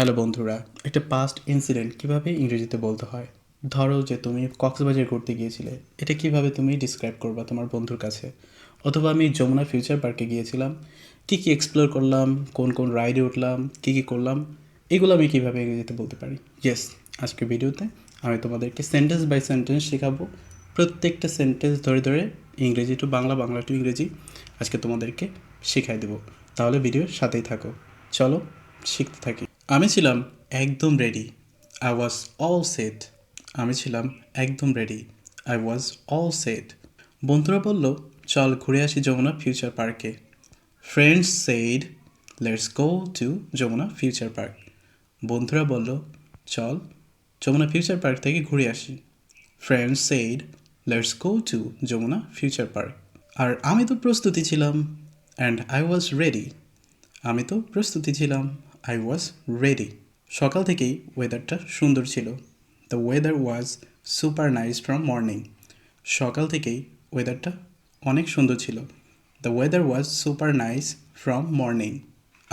Hello বন্ধুরা, একটা past incident কিভাবে ইংরেজিতে বলতে হয়। ধরো যে তুমি কক্সবাজার ঘুরতে গিয়েছিলে, এটা কিভাবে তুমি ডিসক্রাইব করবা তোমার বন্ধুর কাছে। অথবা আমি যমুনা ফিউচার পার্কে গিয়েছিলাম, কী কী এক্সপ্লোর করলাম, কোন কোন রাইডে উঠলাম, কী কী করলাম, এগুলো আমি কীভাবে ইংরেজিতে বলতে পারি। ইয়েস, আজকের ভিডিওতে আমি তোমাদেরকে সেন্টেন্স বাই সেন্টেন্স শেখাবো। প্রত্যেকটা সেন্টেন্স ধরে ধরে ইংরেজি টু বাংলা, বাংলা টু ইংরেজি আজকে তোমাদেরকে শেখাই দেবো। তাহলে ভিডিওর সাথেই থাকো, চলো শিখতে থাকি। আমি ছিলাম একদম ready, I was all set. আমি ছিলাম একদম ready, I was all set. বন্ধুরা বলল, চল ঘুরে আসি যমুনা ফিউচার পার্কে। Friends said, let's go to Jamuna future park. বন্ধুরা বলল, চল যমুনা ফিউচার পার্ক থেকে ঘুরে আসি। Friends said, let's go to Jamuna future park. আর আমি তো প্রস্তুতি ছিলাম, অ্যান্ড আই ওয়াজ রেডি। আমি তো প্রস্তুতি ছিলাম, আই ওয়াজ রেডি। সকাল থেকেই ওয়েদারটা সুন্দর ছিল। The weather was super nice from morning. সকাল থেকেই ওয়েদারটা অনেক সুন্দর ছিল। The weather was super nice from morning.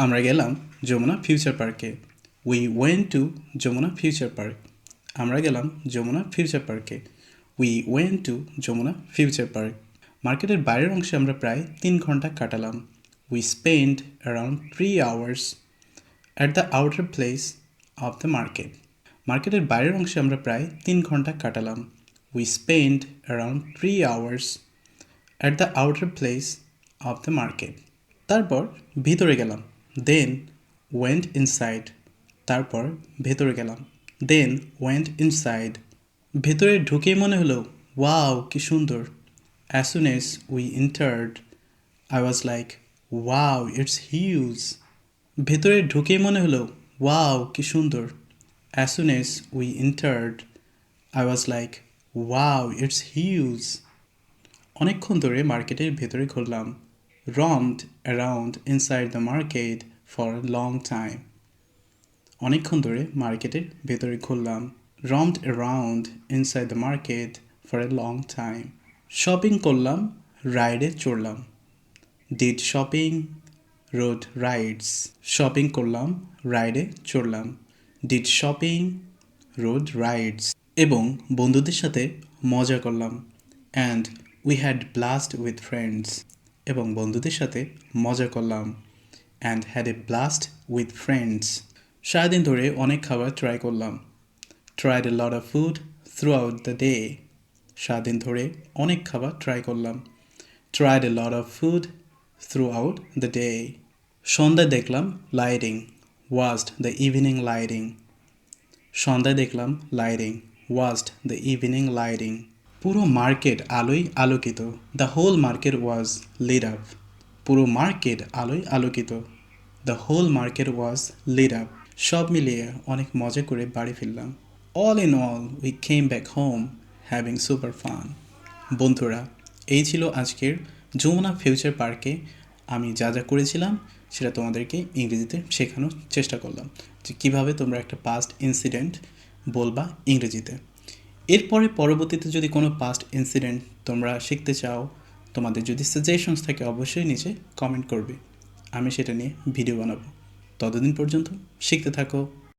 আমরা গেলাম যমুনা ফিউচার পার্কে। We went to Jamuna future park. আমরা গেলাম যমুনা ফিউচার পার্কে। We went to Jamuna future park. মার্কেটের বাইরের অংশে আমরা প্রায় 3 ঘন্টা কাটালাম। We spent around 3 hours at the outer place of the market. মার্কেটের বাইরের অংশে আমরা প্রায় 3 ঘন্টা কাটালাম। We spent around 3 hours at the outer place of the market. তারপর ভিতরে গেলাম। Then went inside. তারপর ভেতরে গেলাম। Then went inside. ভেতরে ঢুকেই মনে হলো, ওয়াও কি সুন্দর। As soon as we entered, I was like, wow, it's huge. ভেতরে ঢুকেই মনে হলো, ওয়াও কি সুন্দর। As soon as we entered, I was like, wow, it's huge. অনেকক্ষণ ধরে মার্কেটের ভেতরে ঘুরলাম। Roamed around inside the market for a long time. অনেকক্ষণ ধরে মার্কেটের ভেতরে ঘুরলাম। Roamed around inside the market for a long time. Shopping করলাম, রাইডে চড়লাম। Did shopping, rode rides. Shopping করলাম, রাইডে চড়লাম। Did shopping, rode rides. এবং বন্ধুদের সাথে মজা করলাম। And we had blast with friends. এবং বন্ধুদের সাথে মজা করলাম। And had a blast with friends. সারাদিন ধরে অনেক খাবার ট্রাই করলাম। Tried a lot of food throughout the day. সারাদিন ধরে অনেক খাবার ট্রাই করলাম। Tried a lot of food throughout the day. সন্ধ্যায় দেখলাম lighting, watched the evening lighting. সন্ধ্যায় দেখলাম lighting, watched the evening lighting. পুরো মার্কেট আলোয় আলোকিত। The whole market was lit up. পুরো মার্কেট আলোয় আলোকিত। The whole market was lit up. সব মিলিয়ে অনেক মজা করে বাড়ি ফিরলাম। All in all, we came back home having super fun. বন্ধুরা, এই ছিল আজকের যমুনা ফিউচার পার্কে আমি যা যা করেছিলাম সেটা তোমাদেরকে ইংরেজিতে শেখানোর চেষ্টা করলাম, যে কীভাবে তোমরা একটা পাস্ট ইনসিডেন্ট বলবা ইংরেজিতে। এরপরে পরবর্তীতে যদি কোনো পাস্ট ইনসিডেন্ট তোমরা শিখতে চাও, তোমাদের যদি সাজেশনস থাকে অবশ্যই নিচে কমেন্ট করবে, আমি সেটা নিয়ে ভিডিও বানাবো। ততদিন পর্যন্ত শিখতে থাকো।